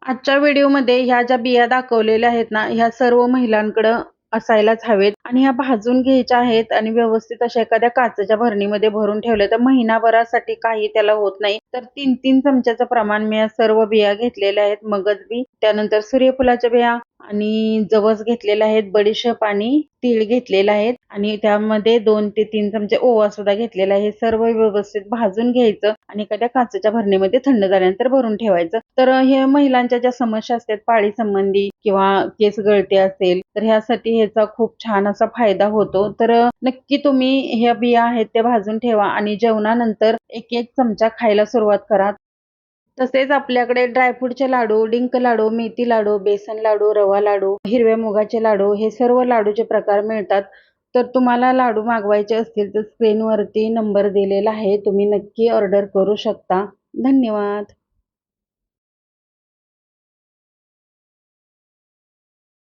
आजच्या व्हिडिओमध्ये ह्या ज्या बिया दाखवलेल्या आहेत ना, ह्या सर्व महिलांकडं असायलाच हवेत आणि ह्या भाजून घ्यायच्या आहेत आणि व्यवस्थित अशा एखाद्या काचेच्या भरणीमध्ये भरून ठेवल्या तर महिनाभरासाठी काही त्याला होत नाही. तर 3-3 चमच्याचं प्रमाण मी या सर्व बिया घेतलेल्या आहेत. मगज बी, त्यानंतर सूर्यफुलाच्या बिया आणि जवस घेतलेले आहेत, बडीशेप आणि तीळ घेतलेले आहेत आणि त्यामध्ये 2 ते 3 चमचे ओवा सुद्धा घेतलेला आहे. हे सर्व व्यवस्थित भाजून घ्यायचं आणि एखाद्या काचेच्या भरणीमध्ये थंड झाल्यानंतर भरून ठेवायचं. तर हे महिलांच्या ज्या समस्या असतात पाळी संबंधी किंवा केस गळते असेल तर ह्यासाठी ह्याचा खूप छान असा फायदा होतो. तर नक्की तुम्ही ह्या बिया आहेत त्या भाजून ठेवा आणि जेवणानंतर 1-1 चमचा खायला सुरुवात करा. तसेच आपल्याकडे ड्रायफ्रूटचे लाडू, डिंक लाडू, मेथी लाडू, बेसन लाडू, रवा लाडू, हिरव्या मुगाचे लाडू हे सर्व लाडूचे प्रकार मिळतात. तर तुम्हाला लाडू मागवायचे असतील तर स्क्रीनवरती नंबर दिलेला आहे. तुम्ही नक्की ऑर्डर करू शकता. धन्यवाद.